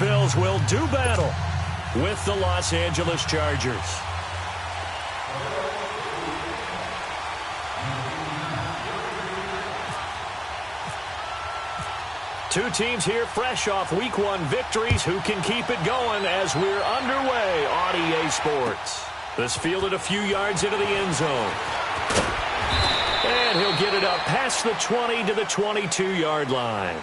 Bills will do battle with the Los Angeles Chargers. Two teams here fresh off Week 1 victories. Who can keep it going as we're underway on EA Sports? This fielded a few yards into the end zone. And he'll get it up past the 20 to the 22-yard line.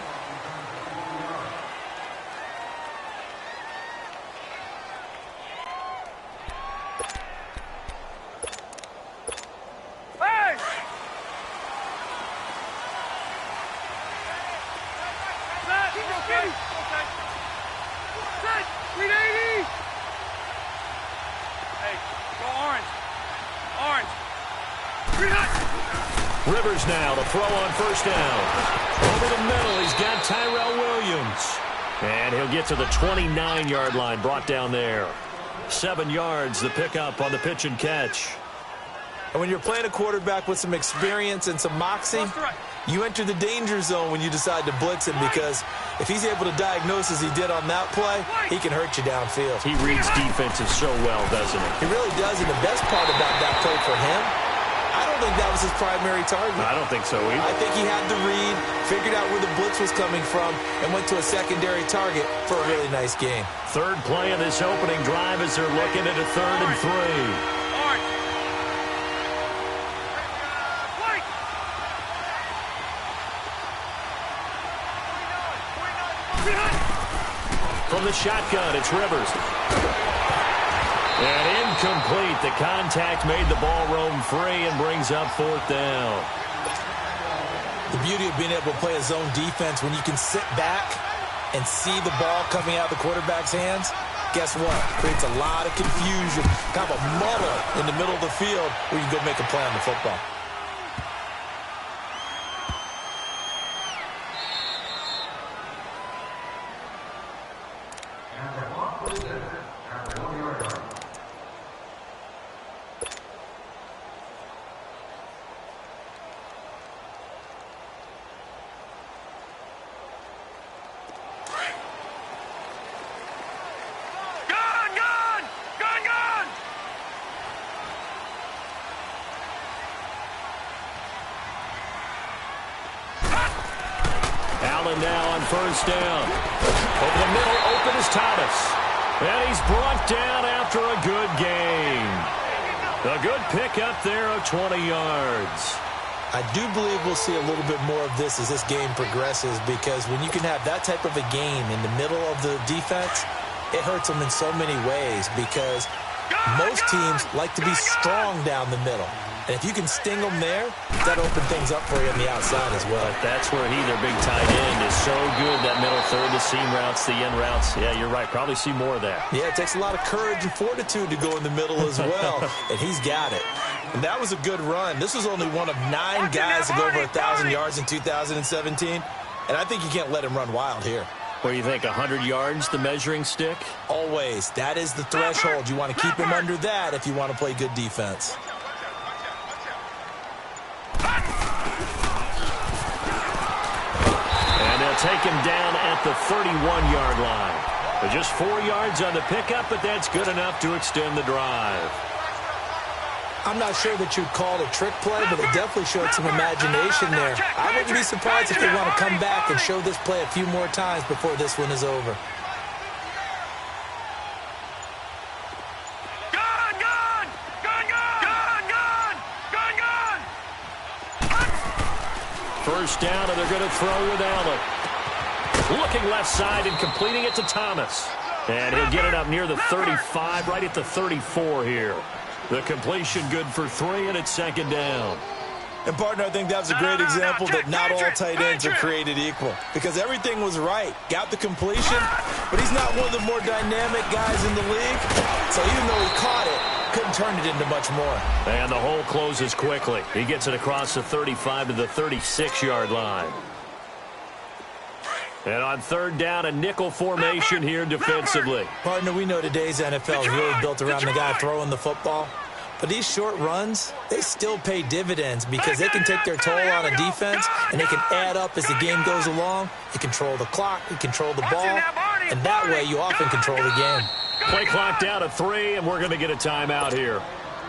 Rivers now to throw on first down. Over the middle, he's got Tyrell Williams. And he'll get to the 29-yard line, brought down there. 7 yards, the pickup on the pitch and catch. And when you're playing a quarterback with some experience and some moxie, you enter the danger zone when you decide to blitz him, because if he's able to diagnose as he did on that play, he can hurt you downfield. He reads defenses so well, doesn't he? He really does, and the best part about that play for him, I don't think that was his primary target. I don't think so either. I think he had the read, figured out where the blitz was coming from, and went to a secondary target for a really nice game. Third play of this opening drive as they're looking at a 3rd and 3. From the shotgun, it's Rivers. And incomplete. The contact made the ball roam free and brings up 4th down. The beauty of being able to play a zone defense, when you can sit back and see the ball coming out of the quarterback's hands, guess what? Creates a lot of confusion, kind of a muddle in the middle of the field where you can go make a play on the football. Now on first down. Over the middle, open is Thomas. And he's brought down after a good game. A good pickup there of 20 yards. I do believe we'll see a little bit more of this as this game progresses, because when you can have that type of a game in the middle of the defense, it hurts them in so many ways, because most teams like to be strong down the middle. And if you can sting them there, that'll open things up for you on the outside as well. But that's where their big tight end, is so good. That middle third, the seam routes, the end routes. Yeah, you're right. Probably see more of that. Yeah, it takes a lot of courage and fortitude to go in the middle as well. And he's got it. And that was a good run. This was only one of 9 guys to go over 1,000 yards in 2017. And I think you can't let him run wild here. What do you think, 100 yards, the measuring stick? Always. That is the threshold. You want to keep him under that if you want to play good defense. Take him down at the 31-yard line. But just 4 yards on the pickup, but that's good enough to extend the drive. I'm not sure that you'd call it a trick play, but it definitely showed some imagination there. I wouldn't be surprised if they want to come back and show this play a few more times before this one is over. First down, and they're going to throw with Allen. Looking left side and completing it to Thomas. And he'll get it up near the 35, right at the 34 here. The completion good for 3, and it's 2nd down. And, partner, I think that was a great example that not all tight ends are created equal, because everything was right. Got the completion, but he's not one of the more dynamic guys in the league. So even though he caught it, couldn't turn it into much more. And the hole closes quickly. He gets it across the 35 to the 36-yard line. And on 3rd down, a nickel formation here defensively. Partner, we know today's NFL is really built around the guy throwing the football. But these short runs, they still pay dividends, because they can take their toll on a defense, and they can add up as the game goes along. You control the clock, you control the ball, And that way, you often control the game. Play clock down to 3, and we're going to get a timeout here.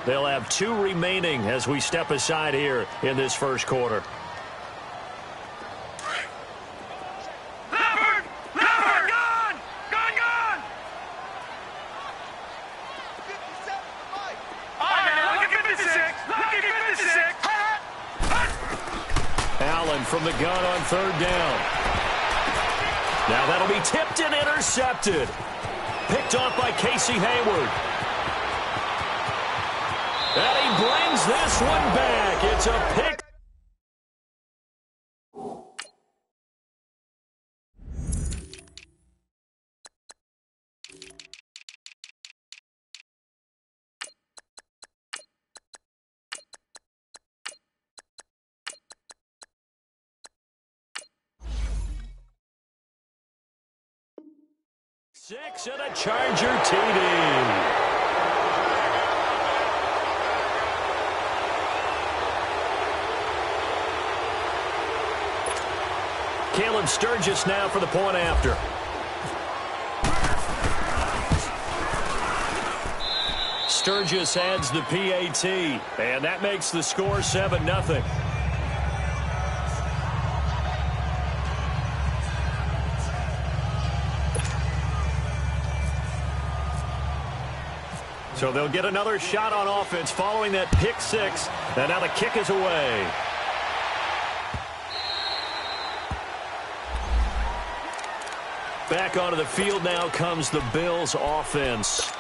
They'll have 2 remaining as we step aside here in this first quarter. Allen from the gun on 3rd down. Now that'll be tipped and intercepted. Picked off by Casey Hayward. And he brings this one back. It's a pick. Six and a Charger TD. Caleb Sturgis now for the point after. Sturgis adds the PAT, and that makes the score 7-0. So they'll get another shot on offense following that pick 6, and now the kick is away. Back onto the field now comes the Bills offense.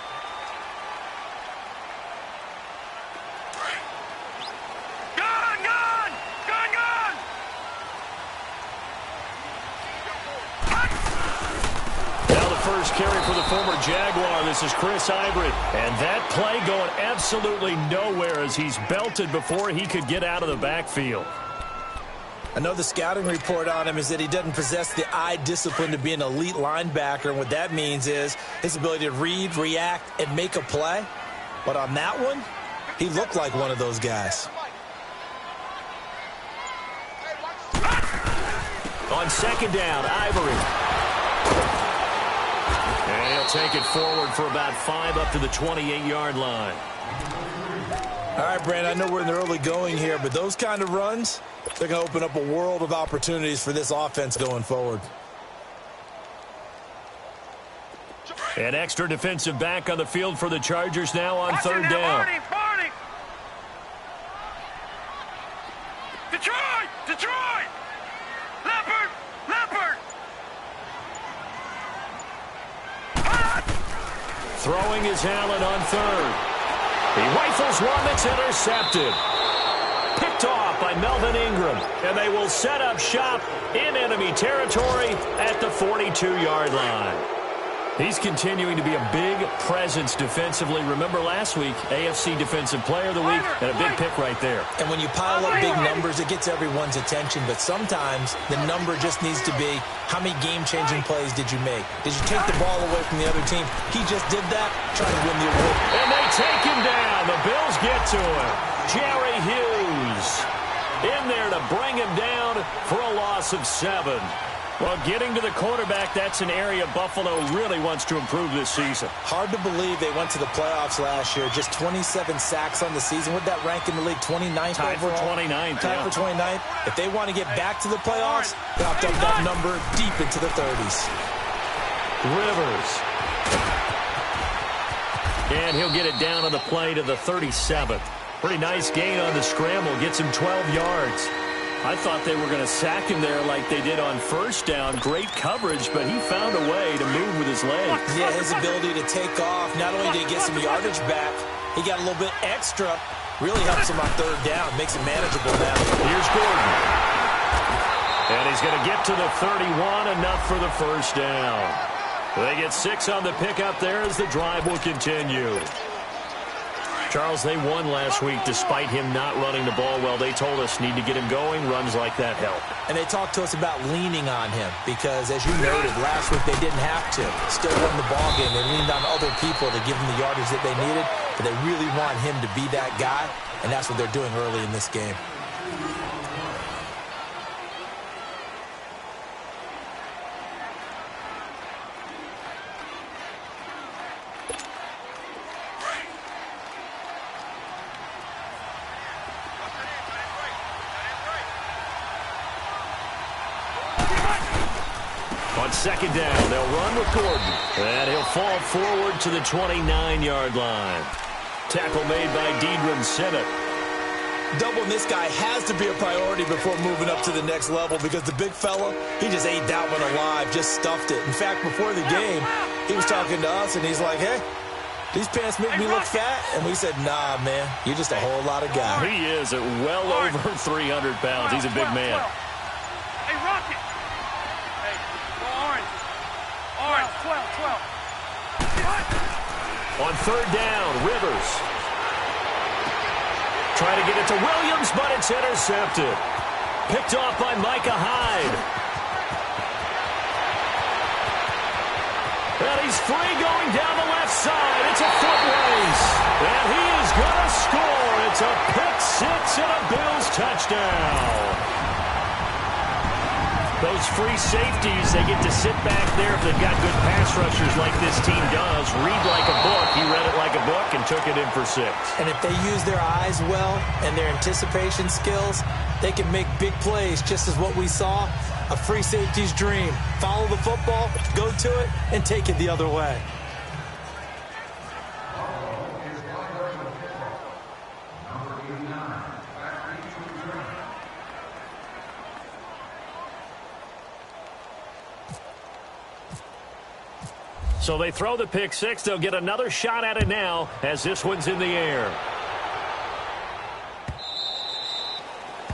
Carry for the former Jaguar. This is Chris Ivory. And that play going absolutely nowhere as he's belted before he could get out of the backfield. I know the scouting report on him is that he doesn't possess the eye discipline to be an elite linebacker. And what that means is his ability to read, react, and make a play. But on that one, he looked like one of those guys. On 2nd down, Ivory. And he'll take it forward for about 5 up to the 28-yard line. All right, Brand, I know we're in the early going here, but those kind of runs, they're going to open up a world of opportunities for this offense going forward. An extra defensive back on the field for the Chargers now on 3rd down. Detroit! Leopard! Throwing is Allen on 3rd. He rifles one that's intercepted. Picked off by Melvin Ingram. And they will set up shop in enemy territory at the 42-yard line. He's continuing to be a big presence defensively. Remember last week, AFC Defensive Player of the Week, and a big pick right there. And when you pile up big numbers, it gets everyone's attention. But sometimes the number just needs to be, how many game-changing plays did you make? Did you take the ball away from the other team? He just did that, trying to win the award. And they take him down. The Bills get to him. Jerry Hughes in there to bring him down for a loss of 7. Well, getting to the quarterback, that's an area Buffalo really wants to improve this season. Hard to believe they went to the playoffs last year. Just 27 sacks on the season. Would that rank in the league? 29th Tied overall? for 29th. Tied for 29th. If they want to get back to the playoffs, they have to up that number deep into the 30s. Rivers. And he'll get it down on the play to the 37th. Pretty nice gain on the scramble. Gets him 12 yards. I thought they were going to sack him there like they did on 1st down. Great coverage, but he found a way to move with his legs. Yeah, his ability to take off, not only did he get some yardage back, he got a little bit extra. Really helps him on 3rd down, makes it manageable now. Here's Gordon. And he's going to get to the 31, enough for the 1st down. They get 6 on the pickup there as the drive will continue. Charles, they won last week despite him not running the ball well. They told us need to get him going. Runs like that help. And they talked to us about leaning on him because, as you noted, last week they didn't have to. Still won the ball game. They leaned on other people to give them the yardage that they needed, but they really want him to be that guy, and that's what they're doing early in this game. second down. They'll run with Gordon. And he'll fall forward to the 29-yard line. Tackle made by Deidron Simmett. Doubling this guy has to be a priority before moving up to the next level because the big fella, he just ate that one alive, just stuffed it. In fact, before the game, he was talking to us, and he's like, hey, these pants make me look fat. And we said, nah, man, you're just a whole lot of guy. He is at well over 300 pounds. He's a big man. Hey, Rocket. Hey, go orange. Orange, 12. On third down, Rivers. Trying to get it to Williams, but it's intercepted. Picked off by Micah Hyde. And he's free going down the left side. It's a foot race. And he is going to score. It's a pick six and a Bills touchdown. Those free safeties, they get to sit back there if they've got good pass rushers like this team does. Read like a book. He read it like a book and took it in for 6. And if they use their eyes well and their anticipation skills, they can make big plays, just as what we saw. A free safety's dream. Follow the football, go to it, and take it the other way. So they throw the pick six. They'll get another shot at it now as this one's in the air.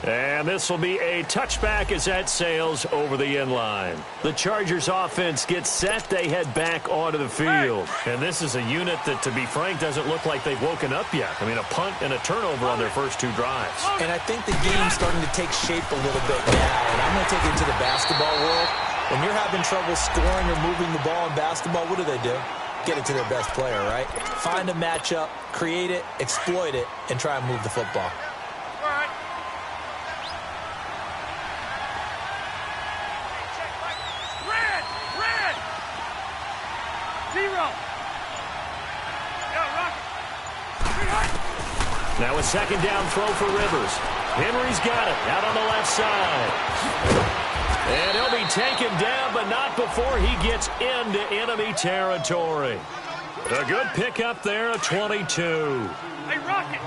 And this will be a touchback as that sails over the end line. The Chargers offense gets set. They head back onto the field. And this is a unit that, to be frank, doesn't look like they've woken up yet. I mean, a punt and a turnover on their first 2 drives. And I think the game's starting to take shape a little bit now. And I'm going to take it to the basketball world. When you're having trouble scoring or moving the ball in basketball, what do? Get it to their best player, right? Find a matchup, create it, exploit it, and try and move the football. Red! Zero! Yo, Rocket! Now a second down throw for Rivers. Henry's got it out on the left side. And he'll be taken down, but not before he gets into enemy territory. A good pickup there, a 22. Hey, Rocket!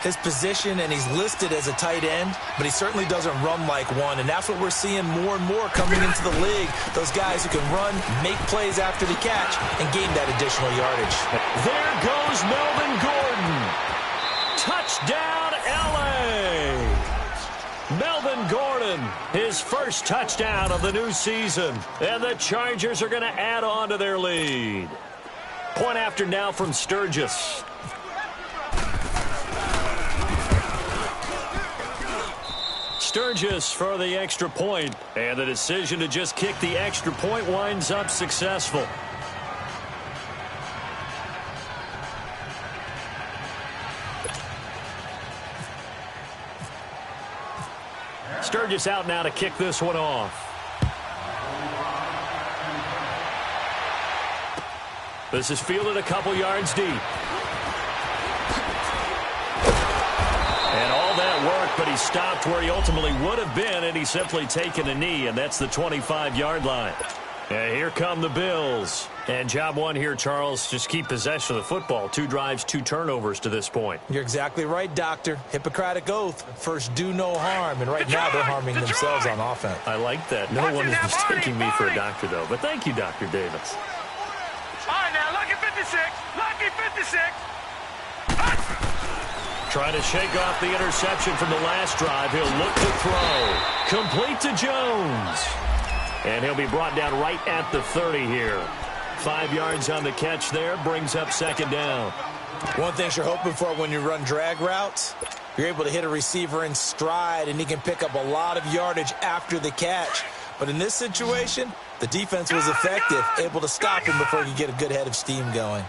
His position, and he's listed as a tight end, but he certainly doesn't run like one, and that's what we're seeing more and more coming into the league. Those guys who can run, make plays after the catch, and gain that additional yardage. There goes Melvin Gordon. Touchdown, L.A. Melvin Gordon, his first touchdown of the new season. And the Chargers are going to add on to their lead. Point after now from Sturgis. Sturgis for the extra point. And the decision to just kick the extra point winds up successful. Sturgis out now to kick this one off. This is fielded a couple yards deep. And all that work, but he stopped where he ultimately would have been, and he's simply taken a knee, and that's the 25-yard line. And here come the Bills. And job one here, Charles, just keep possession of the football. 2 drives, 2 turnovers to this point. You're exactly right, Doctor. Hippocratic oath. First, do no harm. And right now, they're harming themselves on offense. I like that. No one is mistaking me for a doctor, though. But thank you, Dr. Davis. All right, now, Lucky 56. Lucky 56. Trying to shake off the interception from the last drive. He'll look to throw. Complete to Jones. And he'll be brought down right at the 30 here. 5 yards on the catch there. Brings up second down. One thing you're hoping for when you run drag routes, you're able to hit a receiver in stride, and he can pick up a lot of yardage after the catch. But in this situation, the defense was effective, able to stop him before he could get a good head of steam going.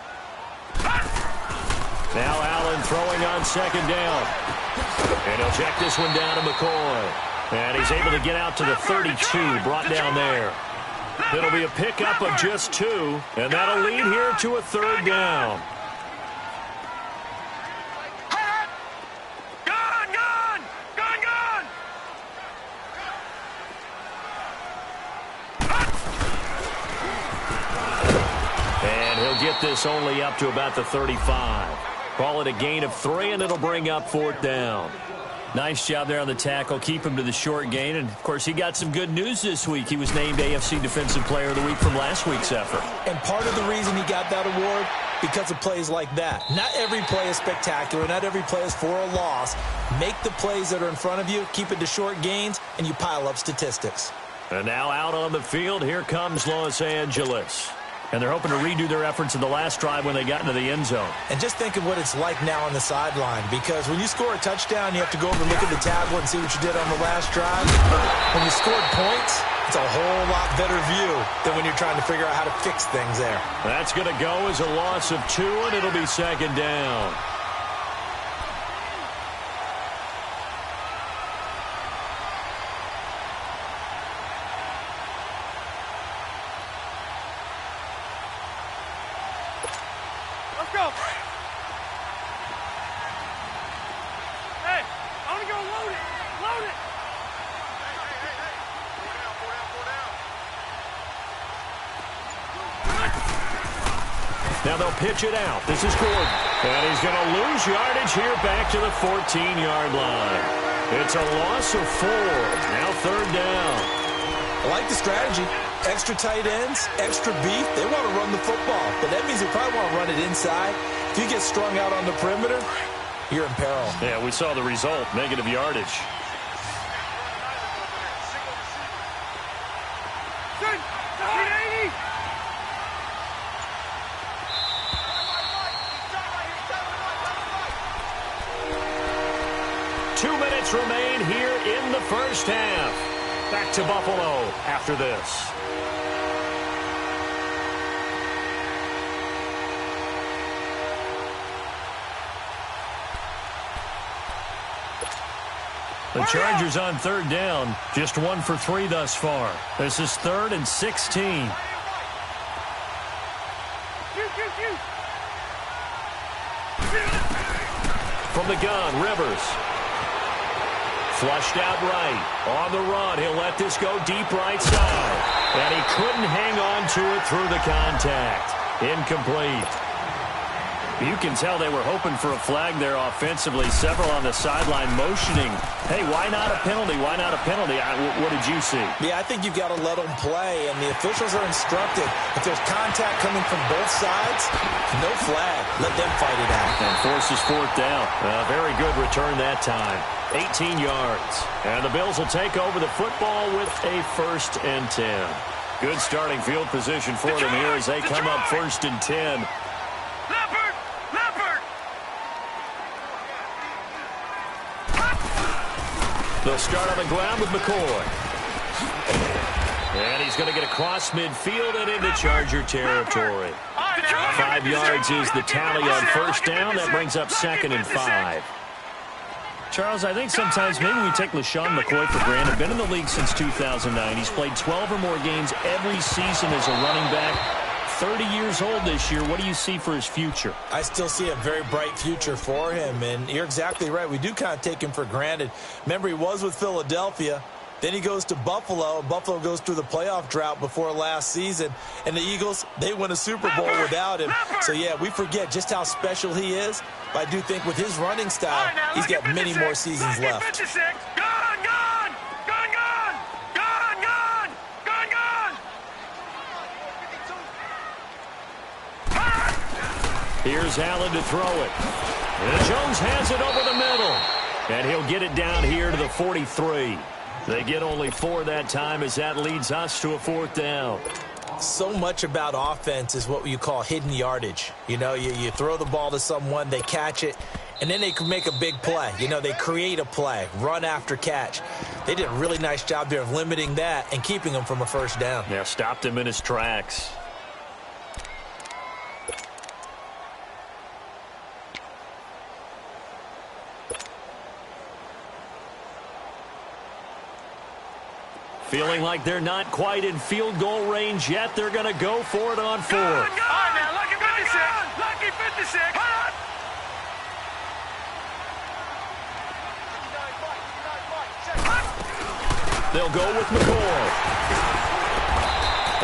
Now Allen throwing on second down. And he'll check this one down to McCoy. And he's able to get out to the 32, brought down there. It'll be a pickup of just 2, and that'll lead here to a third down. They'll get this only up to about the 35. Call it a gain of 3, and it'll bring up 4th down. Nice job there on the tackle. Keep him to the short gain. And, of course, he got some good news this week. He was named AFC Defensive Player of the Week from last week's effort. And part of the reason he got that award, because of plays like that. Not every play is spectacular. Not every play is for a loss. Make the plays that are in front of you, keep it to short gains, and you pile up statistics. And now out on the field, here comes Los Angeles. And they're hoping to redo their efforts in the last drive when they got into the end zone. And just think of what it's like now on the sideline, because when you score a touchdown, you have to go over and look at the tablet and see what you did on the last drive. When you scored points, it's a whole lot better view than when you're trying to figure out how to fix things there. That's going to go as a loss of 2, and it'll be 2nd down. Let's go. Hey, I want to go load it. Load it. Hey. 4 down. Now they'll pitch it out. This is Gordon. And he's going to lose yardage here back to the 14-yard line. It's a loss of 4. Now 3rd down. I like the strategy. Extra tight ends, extra beef. They want to run the football, but that means they probably want to run it inside. If you get strung out on the perimeter, you're in peril. Yeah, we saw the result, negative yardage. Remain here in the first half. Back to Buffalo after this. The Chargers on 3rd down, just 1 for 3 thus far. This is 3rd and 16. From the gun, Rivers. Flushed out right. On the run, he'll let this go deep right side. And he couldn't hang on to it through the contact. Incomplete. You can tell they were hoping for a flag there offensively. Several on the sideline motioning. Hey, why not a penalty? Why not a penalty? What did you see? Yeah, I think you've got to let them play, and the officials are instructed. If there's contact coming from both sides, no flag. Let them fight it out. And forces 4th down. Very good return that time. 18 yards. And the Bills will take over the football with a 1st and 10. Good starting field position for them here as they come up 1st and 10. They'll start on the ground with McCoy. And he's going to get across midfield and into Charger territory. 5 yards is the tally on 1st down. That brings up 2nd and 5. Charles, I think sometimes maybe we take LaShawn McCoy for granted. Been in the league since 2009. He's played 12 or more games every season as a running back. 30 years old this year. What do you see for his future? I still see a very bright future for him, and you're exactly right. We do kind of take him for granted. Remember, he was with Philadelphia. Then he goes to Buffalo. Buffalo goes through the playoff drought before last season. And the Eagles, they win a Super Bowl without him. So, yeah, we forget just how special he is. But I do think with his running style, he's got many more seasons left. Here's Allen to throw it. And Jones has it over the middle. And he'll get it down here to the 43. They get only 4 that time as that leads us to a 4th down. So much about offense is what you call hidden yardage. You know, you throw the ball to someone, they catch it, and then they can make a big play. You know, they create a play, run after catch. They did a really nice job there of limiting that and keeping him from a 1st down. Yeah, stopped him in his tracks. Feeling like they're not quite in field goal range yet. They're going to go for it on 4th. All right, now, lucky 56. Lucky 56. They'll go with McCoy.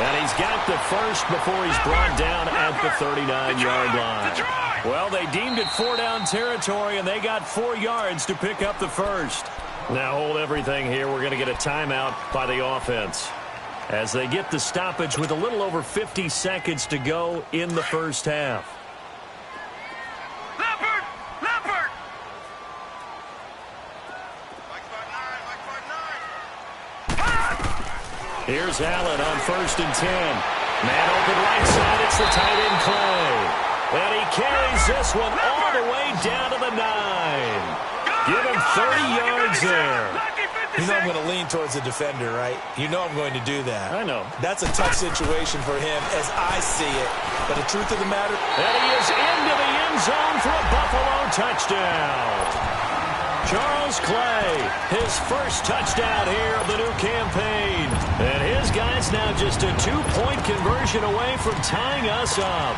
And he's got the first before he's brought down at the 39-yard line. Well, they deemed it 4-down territory, and they got 4 yards to pick up the first. Now hold everything here. We're going to get a timeout by the offense as they get the stoppage with a little over 50 seconds to go in the first half. Leopard! Leopard! Here's Allen on 1st and 10. Man open right side. It's the tight end play. And he carries this one all the way down to the 9. Give him 30 yards there. You know I'm going to lean towards the defender, right? You know I'm going to do that. I know. That's a tough situation for him as I see it. But the truth of the matter... And he is into the end zone for a Buffalo touchdown. Charles Clay, his first touchdown here of the new campaign. And his guy's now just a 2-point conversion away from tying us up.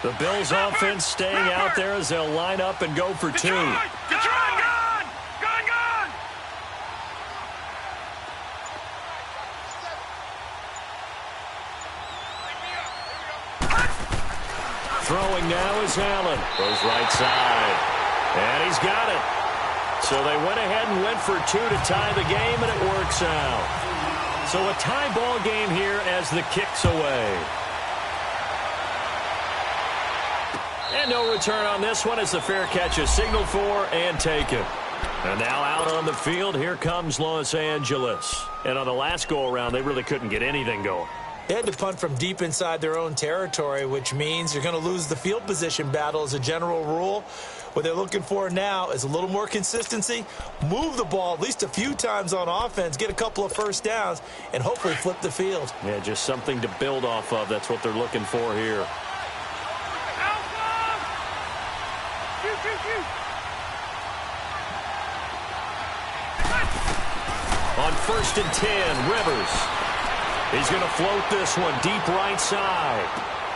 The Bills offense staying out there as they'll line up and go for 2. Gone! Throwing now is Allen. Goes right side. And he's got it. So they went ahead and went for 2 to tie the game, and it works out. So a tie ball game here as the kick's away. And no return on this one as the fair catch is signaled for and taken. And now out on the field, here comes Los Angeles. And on the last go-around, they really couldn't get anything going. They had to punt from deep inside their own territory, which means you're going to lose the field position battle as a general rule. What they're looking for now is a little more consistency, move the ball at least a few times on offense, get a couple of first downs, and hopefully flip the field. Yeah, just something to build off of. That's what they're looking for here. On 1st and 10, Rivers. He's going to float this one deep right side.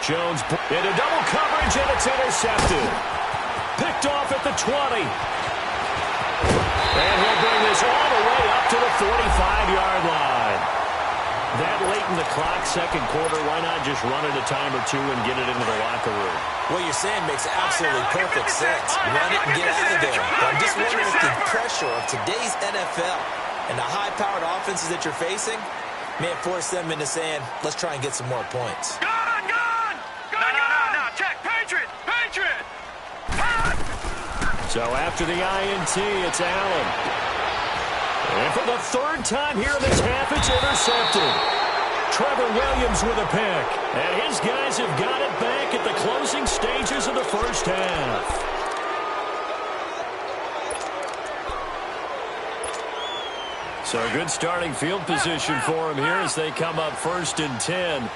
Jones into double coverage, and it's intercepted. Picked off at the 20. And he'll bring this all the way up to the 45-yard line. That late in the clock, second quarter, why not just run it a time or 2 and get it into the locker room? What you're saying makes absolutely perfect sense. Run it and get out of there. But I'm just wondering if the pressure of today's NFL and the high-powered offenses that you're facing may force them into saying, let's try and get some more points. Gone! No. Check. Patriot! So after the INT, it's Allen. And for the 3rd time here in this half, it's intercepted. Trevor Williams with a pick. And his guys have got it back at the closing stages of the first half. So a good starting field position for him here as they come up 1st and 10.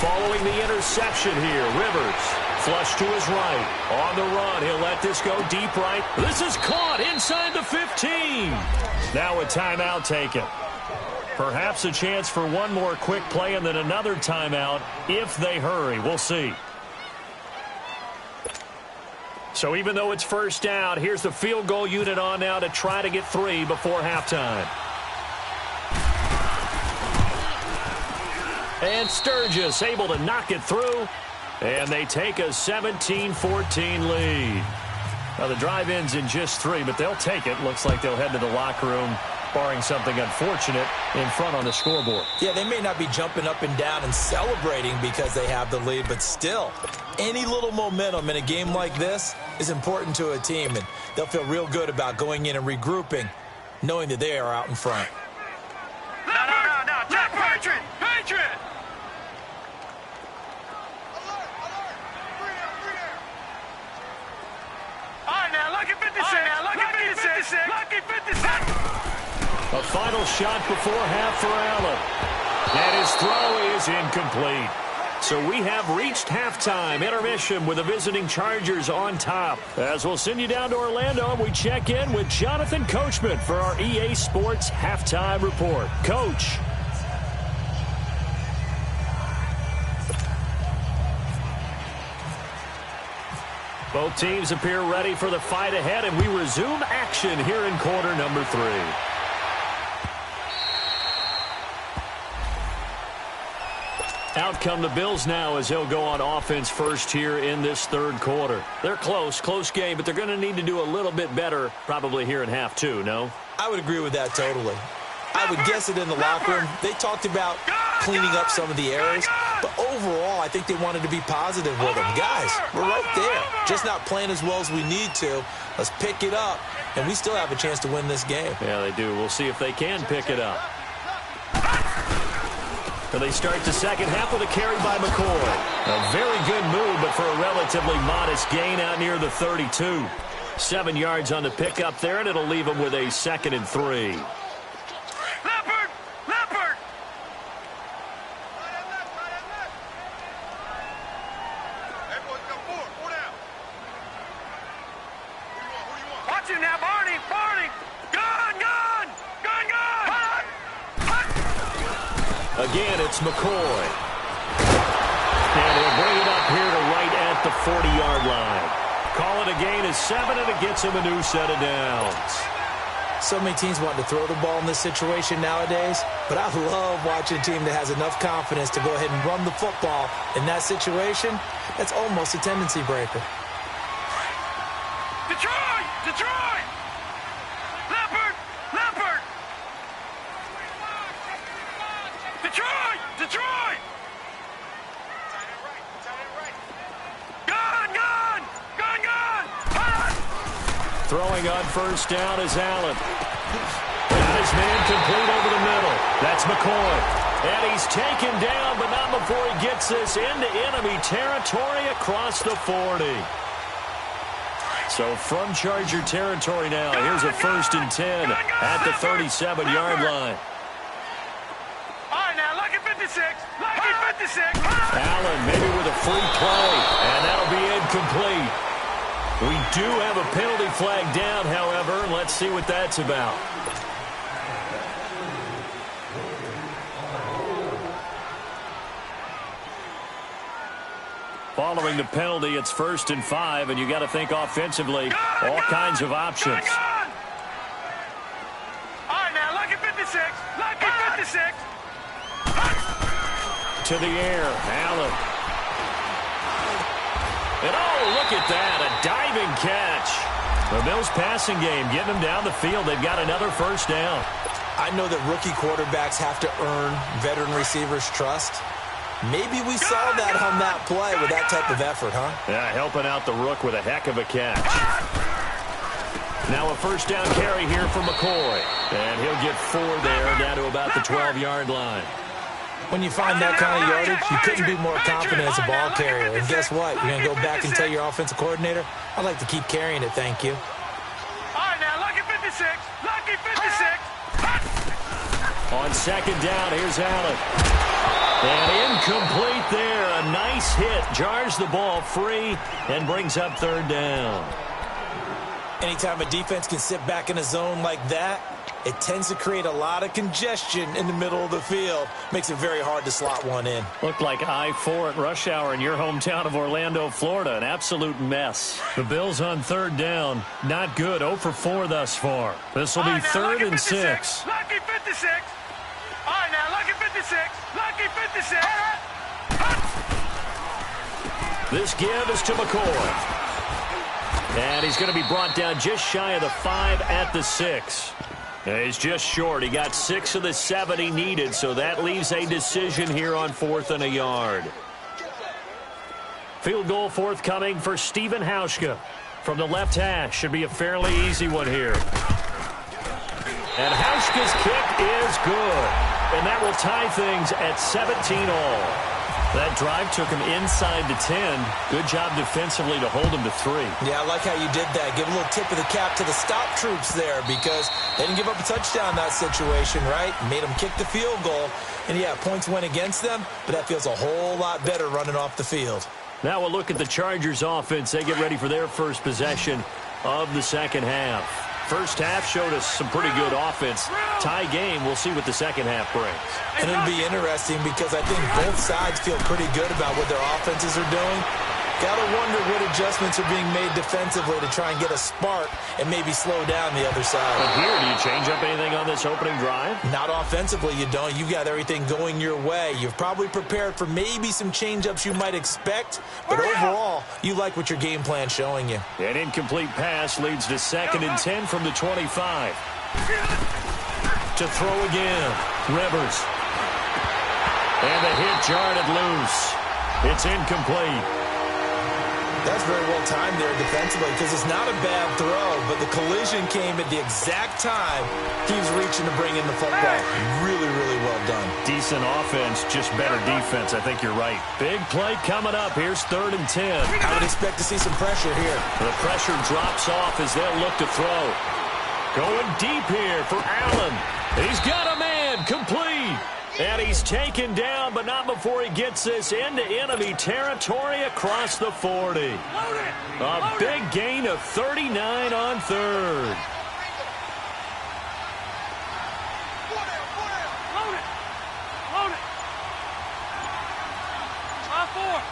Following the interception here, Rivers flush to his right. On the run, he'll let this go deep right. This is caught inside the 15. Now a timeout taken. Perhaps a chance for one more quick play and then another timeout if they hurry. We'll see. So even though it's first down, here's the field goal unit on now to try to get 3 before halftime. And Sturgis able to knock it through. And they take a 17-14 lead. Now the drive ends in just 3, but they'll take it. Looks like they'll head to the locker room, barring something unfortunate, in front on the scoreboard. Yeah, they may not be jumping up and down and celebrating because they have the lead, but still, any little momentum in a game like this is important to a team, and they'll feel real good about going in and regrouping, knowing that they are out in front. No. Jack, Patriot! All right, now, lucky 56. Lucky 56. A final shot before half for Allen. And his throw is incomplete. So we have reached halftime, intermission with the visiting Chargers on top. As we'll send you down to Orlando, and we check in with Jonathan Coachman for our EA Sports Halftime Report. Coach. Both teams appear ready for the fight ahead, and we resume action here in quarter number 3. Out come the Bills now as he'll go on offense first here in this third quarter. They're close game, but they're going to need to do a little bit better probably here in half 2, no? I would agree with that totally. I would guess it in the locker room. They talked about cleaning up some of the errors, but overall, I think they wanted to be positive with them. Guys, we're right there. Just not playing as well as we need to. Let's pick it up, and we still have a chance to win this game. Yeah, they do. We'll see if they can pick it up. And they start the second half with a carry by McCoy. A very good move, but for a relatively modest gain out near the 32. 7 yards on the pickup there, and it'll leave them with a 2nd and 3. Again, it's McCoy. And he'll bring it up here to right at the 40-yard line. Call it a gain of 7, and it gets him a new set of downs. So many teams want to throw the ball in this situation nowadays, but I love watching a team that has enough confidence to go ahead and run the football in that situation. That's almost a tendency breaker. Detroit! Detroit! Leopard! Leopard! Detroit! Detroit! Gun! Gun! Gun! Gun! Throwing on first down is Allen. Got his man complete over the middle. That's McCoy. And he's taken down, but not before he gets this into enemy territory across the 40. So from Charger territory now, here's a 1st and 10 at the 37-yard line. All right, now, lucky 56. Lucky 56. Allen maybe with a free play, and that'll be incomplete. We do have a penalty flag down, however. Let's see what that's about. Following the penalty, it's 1st and 5, and you got to think offensively, all kinds of options. All right, now, lucky 56. Lucky 56. To the air, Allen. And oh, look at that, a diving catch. The Bills passing game, getting them down the field. They've got another 1st down. I know that rookie quarterbacks have to earn veteran receivers' trust. Maybe we saw that on that play with that type of effort, huh? Yeah, helping out the rook with a heck of a catch. Now a 1st down carry here for McCoy. And he'll get 4 there, down to about the 12-yard line. When you find that kind of yardage, you couldn't be more confident as a ball carrier. And guess what? You're going to go back and tell your offensive coordinator, I'd like to keep carrying it, thank you. All right, now, lucky 56. Lucky 56. On 2nd down, here's Allen. And incomplete there. A nice hit. Jars the ball free and brings up 3rd down. Anytime a defense can sit back in a zone like that, it tends to create a lot of congestion in the middle of the field. Makes it very hard to slot one in. Looked like I-4 at rush hour in your hometown of Orlando, Florida. An absolute mess. The Bills on 3rd down. Not good. 0 for 4 thus far. This will be 3rd and 6. Lucky 56. All right, now, lucky 56. Lucky 56. This give is to McCoy. And he's going to be brought down just shy of the 5 at the 6. He's just short. He got 6 of the 7 he needed, so that leaves a decision here on 4th and a yard. Field goal forthcoming for Stephen Hauschka from the left hash. Should be a fairly easy one here. And Hauschka's kick is good. And that will tie things at 17 all. That drive took him inside the 10. Good job defensively to hold him to 3. Yeah, I like how you did that. Give a little tip of the cap to the stop troops there because they didn't give up a touchdown in that situation, right? Made them kick the field goal. And, yeah, points went against them, but that feels a whole lot better running off the field. Now we'll look at the Chargers offense. They get ready for their first possession of the second half. First half showed us some pretty good offense. Tie game, we'll see what the second half brings. And it'll be interesting because I think both sides feel pretty good about what their offenses are doing. Gotta wonder what adjustments are being made defensively to try and get a spark and maybe slow down the other side. But here, do you change up anything on this opening drive? Not offensively, you don't. You've got everything going your way. You've probably prepared for maybe some change-ups you might expect, but overall, you like what your game plan's showing you. An incomplete pass leads to 2nd and 10 from the 25. To throw again, Rivers. And the hit jarred it loose. It's incomplete. That's very well timed there defensively because it's not a bad throw, but the collision came at the exact time he was reaching to bring in the football. Really, really well done. Decent offense, just better defense. I think you're right. Big play coming up. Here's 3rd and 10. I would expect to see some pressure here. The pressure drops off as they'll look to throw. Going deep here for Allen. He's got a man complete. And he's taken down, but not before he gets this into enemy territory across the 40. A big gain of 39 on 3rd. Load it. Load it. 5-4.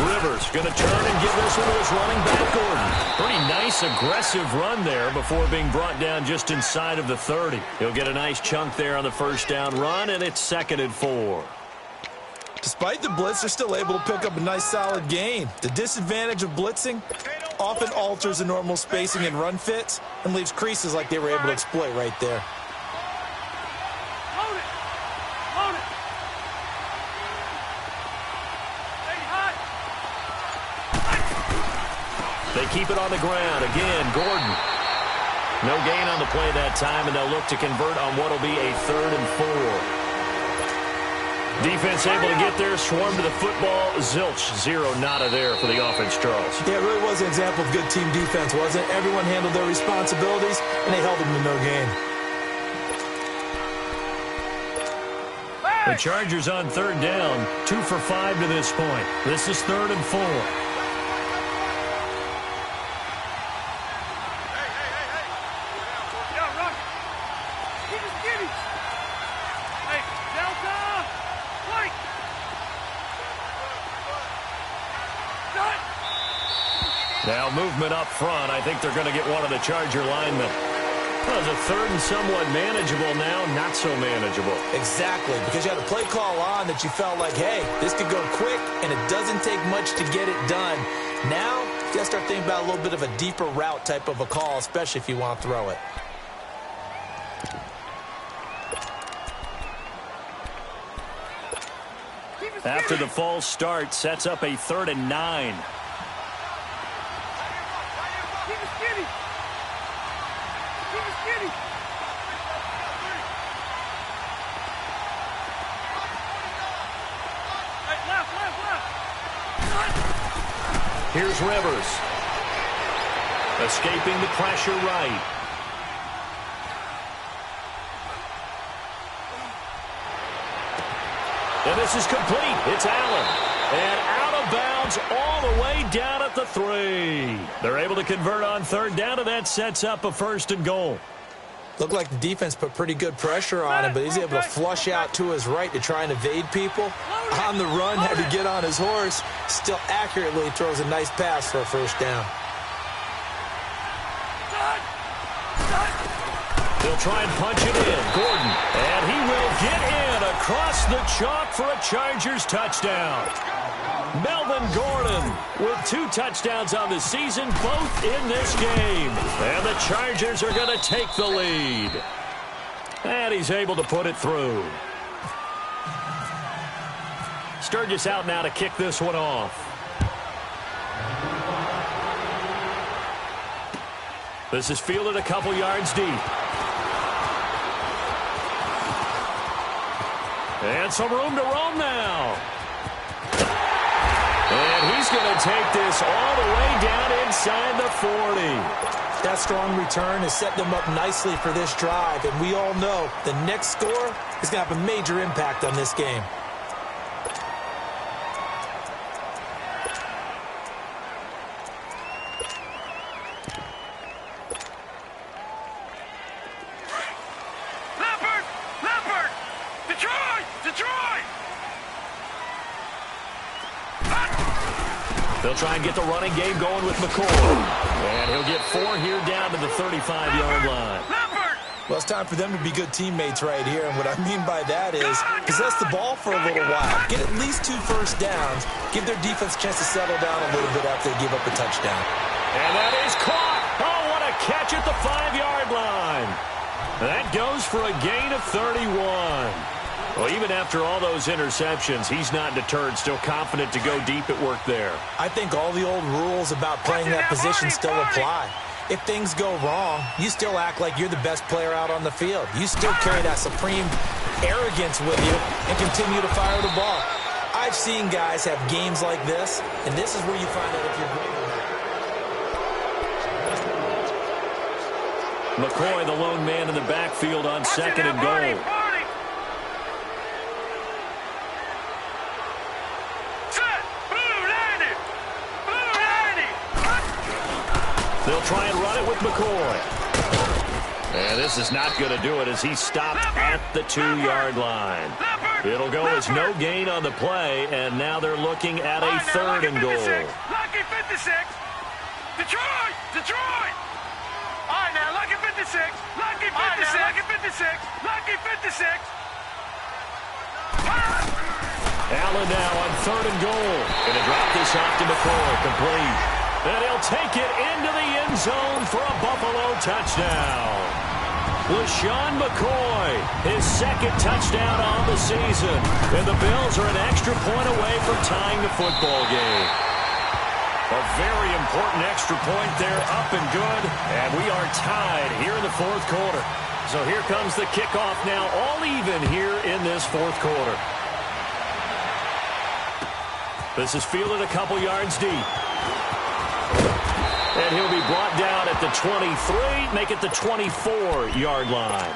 Rivers going to turn and give this one to his running back, Gordon. Pretty nice, aggressive run there before being brought down just inside of the 30. He'll get a nice chunk there on the first down run, and it's 2nd and 4. Despite the blitz, they're still able to pick up a nice, solid gain. The disadvantage of blitzing often alters the normal spacing and run fits and leaves creases like they were able to exploit right there. Load it. Load it. They keep it on the ground. Again, Gordon. No gain on the play that time, and they'll look to convert on what will be a 3rd and 4. Defense able to get there, swarm to the football. Zilch, 0 nada there for the offense, Charles. Yeah, it really was an example of good team defense, wasn't it? Everyone handled their responsibilities, and they held them to no gain. The Chargers on 3rd down, 2 for 5 to this point. This is 3rd and 4. Now movement up front. I think they're going to get one of the Charger linemen. Well, it's a 3rd and somewhat manageable now, not so manageable. Exactly, because you had a play call on that you felt like, hey, this could go quick, and it doesn't take much to get it done. Now, you got to start thinking about a little bit of a deeper route type of a call, especially if you want to throw it. After the false start, sets up a 3rd and 9. Here's Rivers. Escaping the pressure right. And this is complete. It's Allen. And out of bounds all the way down at the 3. They're able to convert on 3rd down, and that sets up a 1st and goal. Looked like the defense put pretty good pressure on him, but he's able to flush out to his right to try and evade people. On the run, had to get on his horse. Still accurately throws a nice pass for a 1st down. They'll try and punch it in. Gordon. And he will get in across the chalk for a Chargers touchdown. Melvin Gordon with 2 touchdowns on the season, both in this game. And the Chargers are going to take the lead. And he's able to put it through. Sturgis out now to kick this one off. This is fielded a couple yards deep. And some room to roam now. And he's going to take this all the way down inside the 40. That strong return has set them up nicely for this drive, and we all know the next score is going to have a major impact on this game. They'll try and get the running game going with McCoy. And he'll get 4 here down to the 35-yard line. Well, it's time for them to be good teammates right here. And what I mean by that is possess the ball for a little while. Get at least 2 first downs. Give their defense a chance to settle down a little bit after they give up a touchdown. And that is caught. Oh, what a catch at the 5-yard line. That goes for a gain of 31. Well, even after all those interceptions, he's not deterred, still confident to go deep at work there. I think all the old rules about playing that position still apply. If things go wrong, you still act like you're the best player out on the field. You still carry that supreme arrogance with you and continue to fire the ball. I've seen guys have games like this, and this is where you find out if you're great or not. McCoy, the lone man in the backfield on 2nd and goal. They'll try and run it with McCoy. And this is not going to do it as he stopped at the 2-yard line. It'll go as no gain on the play, and now they're looking at a 3rd and goal. Lucky 56. Detroit! Detroit! All right, now, lucky 56. Lucky 56. Lucky 56. Lucky 56. Allen now on 3rd and goal. Going to drop this off to McCoy, complete. And he'll take it into the end zone for a Buffalo touchdown. LaShawn McCoy, his 2nd touchdown on the season. And the Bills are an extra point away from tying the football game. A very important extra point there, up and good. And we are tied here in the 4th quarter. So here comes the kickoff now, all even here in this 4th quarter. This is fielded a couple yards deep. And he'll be brought down at the 23, make it the 24-yard line.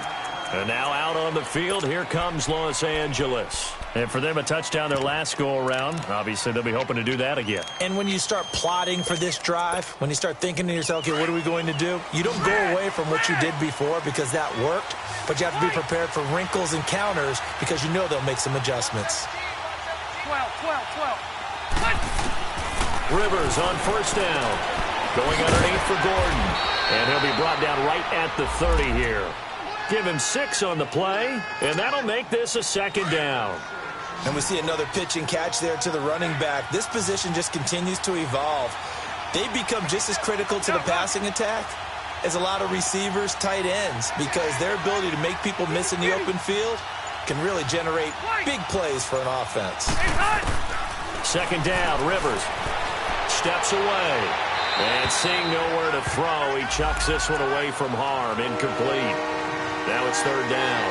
And now out on the field, here comes Los Angeles. And for them, a touchdown their last go-around. Obviously, they'll be hoping to do that again. And when you start plotting for this drive, when you start thinking to yourself, okay, what are we going to do? You don't go away from what you did before because that worked, but you have to be prepared for wrinkles and counters because you know they'll make some adjustments. 12. Rivers on 1st down. Going underneath for Gordon. And he'll be brought down right at the 30 here. Give him 6 on the play, and that'll make this a 2nd down. And we see another pitch and catch there to the running back. This position just continues to evolve. They become just as critical to the passing attack as a lot of receivers, tight ends, because their ability to make people miss in the open field can really generate big plays for an offense. 2nd down, Rivers steps away. And seeing nowhere to throw, he chucks this one away from harm. Incomplete. Now it's 3rd down.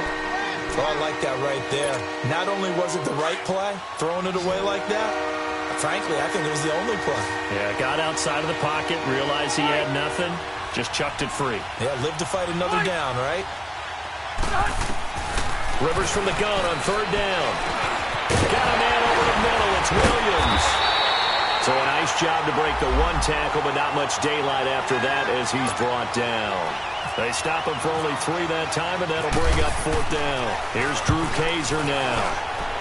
Oh, I like that right there. Not only was it the right play, throwing it away like that, frankly, I think it was the only play. Yeah, got outside of the pocket, realized he had nothing, just chucked it free. Yeah, live to fight another down, right? Rivers from the gun on 3rd down. Got a man over the middle. It's Williams. So a nice job to break the 1 tackle, but not much daylight after that as he's brought down. They stop him for only 3 that time, and that'll bring up 4th down. Here's Drew Kaiser now.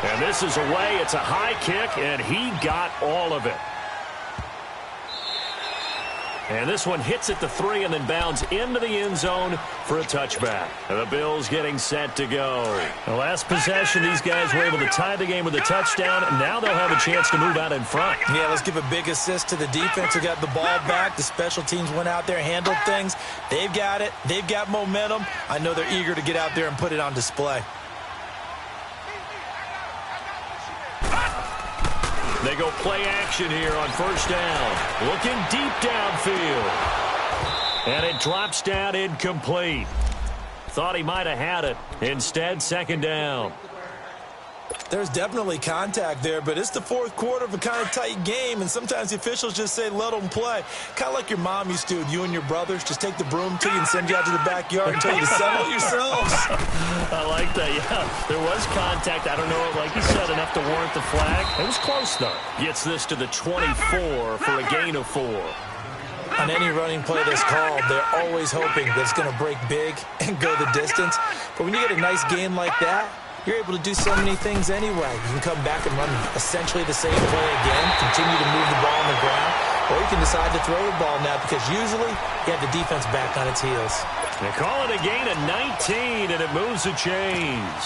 And this is away. It's a high kick, and he got all of it. And this one hits at the 3 and then bounds into the end zone for a touchback. And the Bills getting set to go. The last possession, these guys were able to tie the game with a touchdown, and now they'll have a chance to move out in front. Yeah, let's give a big assist to the defense who got the ball back. The special teams went out there, handled things. They've got it. They've got momentum. I know they're eager to get out there and put it on display. They go play action here on 1st down. Looking deep downfield. And it drops down incomplete. Thought he might have had it. Instead, 2nd down. There's definitely contact there, but it's the fourth quarter of a kind of tight game, and sometimes the officials just say, let them play. Kind of like your mom used to, you and your brothers, just take the broom to you and send you out to the backyard and tell you to settle it yourselves. I like that, yeah. There was contact. I don't know, like you said, enough to warrant the flag. It was close, though. Gets this to the 24 for a gain of 4. On any running play that's called, they're always hoping that it's going to break big and go the distance. But when you get a nice gain like that, you're able to do so many things anyway. You can come back and run essentially the same play again, continue to move the ball on the ground, or you can decide to throw the ball now because usually you have the defense back on its heels. They call it a gain of 19, and it moves the chains.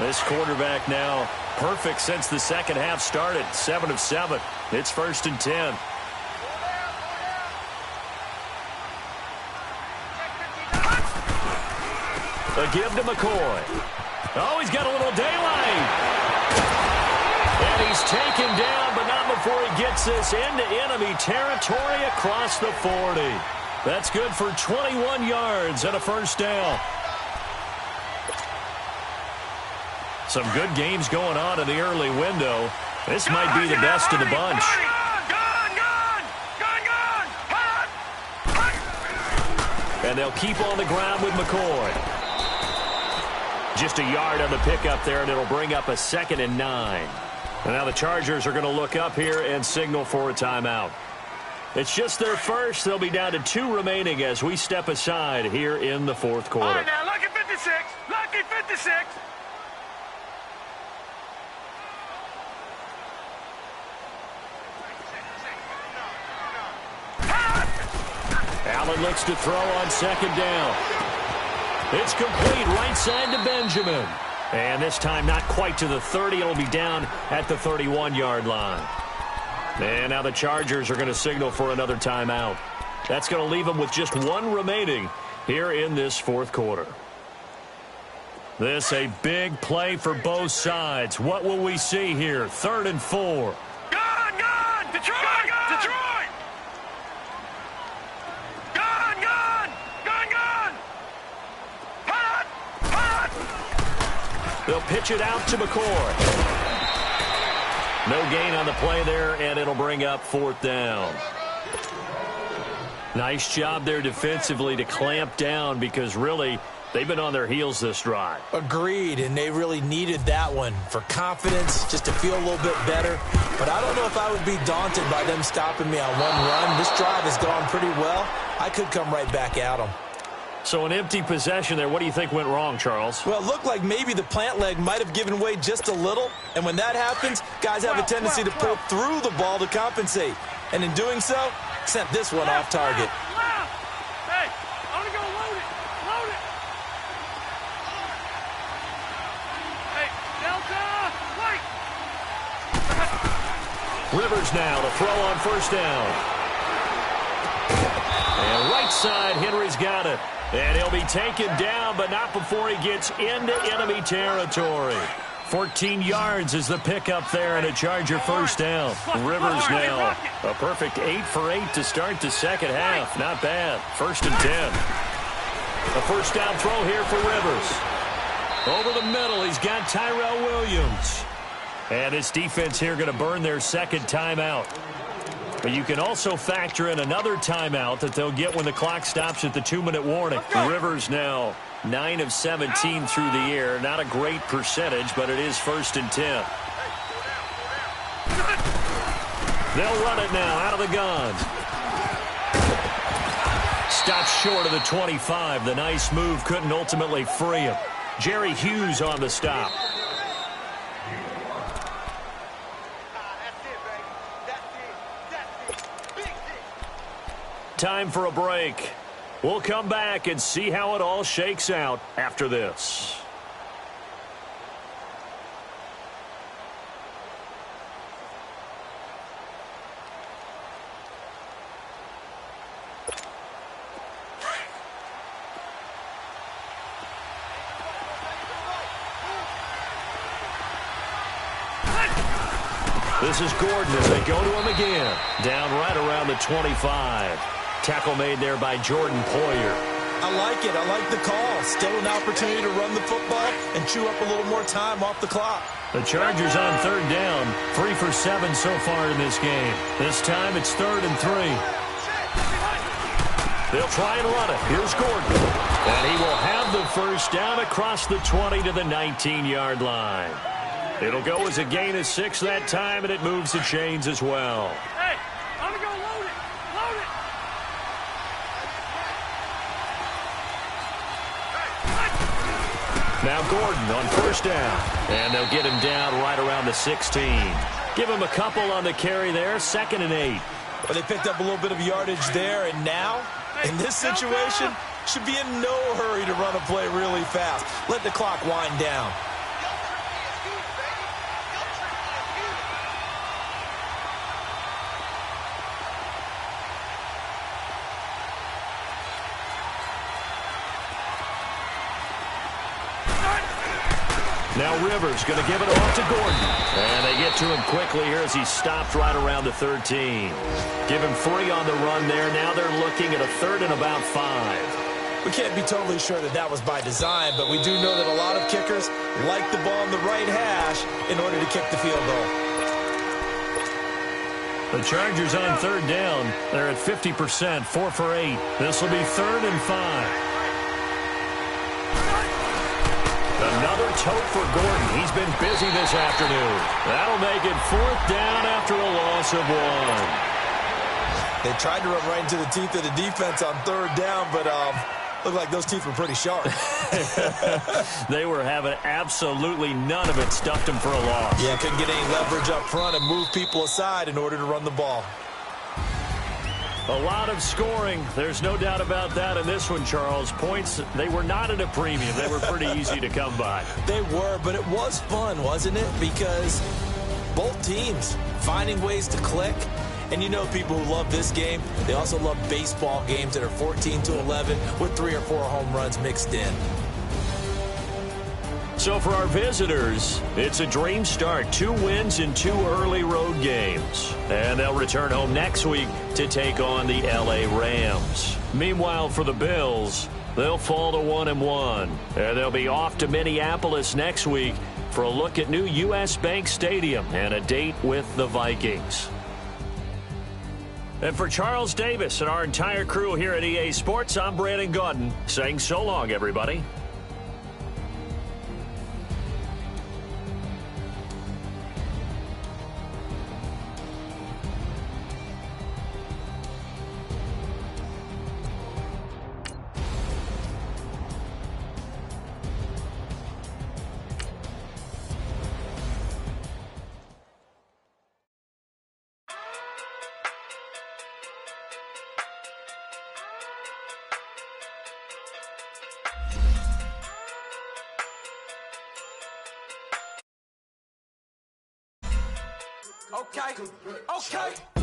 This quarterback now perfect since the second half started. 7 of 7. It's 1st and 10. A give to McCoy. Oh, he's got a little daylight. And he's taken down, but not before he gets this into enemy territory across the 40. That's good for 21 yards and a first down. Some good games going on in the early window. This might be the best of the bunch. And they'll keep on the ground with McCoy. Just a yard on the pickup there, and it'll bring up a 2nd and 9. And now the Chargers are going to look up here and signal for a timeout. It's just their first. They'll be down to 2 remaining as we step aside here in the fourth quarter. All right, now, lucky 56. Lucky 56. Allen looks to throw on 2nd down. It's complete right side to Benjamin. And this time not quite to the 30. It'll be down at the 31-yard line. And now the Chargers are going to signal for another timeout. That's going to leave them with just 1 remaining here in this fourth quarter. This a big play for both sides. What will we see here? 3rd and 4. Gone! Detroit! Detroit! They'll pitch it out to McCoy. No gain on the play there, and it'll bring up 4th down. Nice job there defensively to clamp down because really they've been on their heels this drive. Agreed, and they really needed that one for confidence, just to feel a little bit better. But I don't know if I would be daunted by them stopping me on 1 run. This drive has gone pretty well. I could come right back at them. So an empty possession there. What do you think went wrong, Charles? Well, it looked like maybe the plant leg might have given way just a little. And when that happens, guys have a tendency to pull through the ball to compensate. And in doing so, sent this one off target. Hey, I'm going to go load it. Load it. Hey, Delta, wait. Rivers now to throw on 1st down. And right side, Henry's got it. And he'll be taken down, but not before he gets into enemy territory. 14 yards is the pickup there, and a Charger first down. Rivers now a perfect 8 for 8 to start the second half. Not bad. 1st and 10. A first down throw here for Rivers. Over the middle, he's got Tyrell Williams. And this defense here going to burn their 2nd timeout. But you can also factor in another timeout that they'll get when the clock stops at the 2-minute warning. Rivers now 9 of 17 through the air. Not a great percentage, but it is 1st and 10. They'll run it now out of the gun. Stops short of the 25. The nice move couldn't ultimately free him. Jerry Hughes on the stop. Time for a break. We'll come back and see how it all shakes out after this. This is Gordon as they go to him again. Down right around the 25. Tackle made there by Jordan Poyer. I like it. I like the call. Still an opportunity to run the football and chew up a little more time off the clock. The Chargers on third down, 3 for 7 so far in this game. This time it's 3rd and 3. They'll try and run it. Here's Gordon. And he will have the first down across the 20 to the 19-yard line. It'll go as a gain of 6 that time, and it moves the chains as well. Hey, I'm going to go load it. Load it. Now Gordon on first down. And they'll get him down right around the 16. Give him a couple on the carry there, 2nd and 8. Well, they picked up a little bit of yardage there, and now, in this situation, should be in no hurry to run a play really fast. Let the clock wind down. Now Rivers going to give it off to Gordon. And they get to him quickly here as he stopped right around the 13. Give him 3 on the run there. Now they're looking at a 3rd and about 5. We can't be totally sure that that was by design, but we do know that a lot of kickers like the ball in the right hash in order to kick the field goal. The Chargers on third down. They're at 50%, 4 for 8. This will be 3rd and 5. Another tote for Gordon. He's been busy this afternoon. That'll make it 4th down after a loss of 1. They tried to run right into the teeth of the defense on third down, but looked like those teeth were pretty sharp. They were having absolutely none of it. Stuffed him for a loss. Yeah, couldn't get any leverage up front and move people aside in order to run the ball. A lot of scoring. There's no doubt about that in this one, Charles. Points, they were not at a premium. They were pretty easy to come by. They were, but it was fun, wasn't it? Because both teams finding ways to click. And you know people who love this game, they also love baseball games that are 14-11 with 3 or 4 home runs mixed in. So for our visitors, it's a dream start. 2 wins in 2 early road games. And they'll return home next week to take on the L.A. Rams. Meanwhile, for the Bills, they'll fall to 1-1. And they'll be off to Minneapolis next week for a look at new U.S. Bank Stadium and a date with the Vikings. And for Charles Davis and our entire crew here at EA Sports, I'm Brandon Gaudin saying so long, everybody. Okay.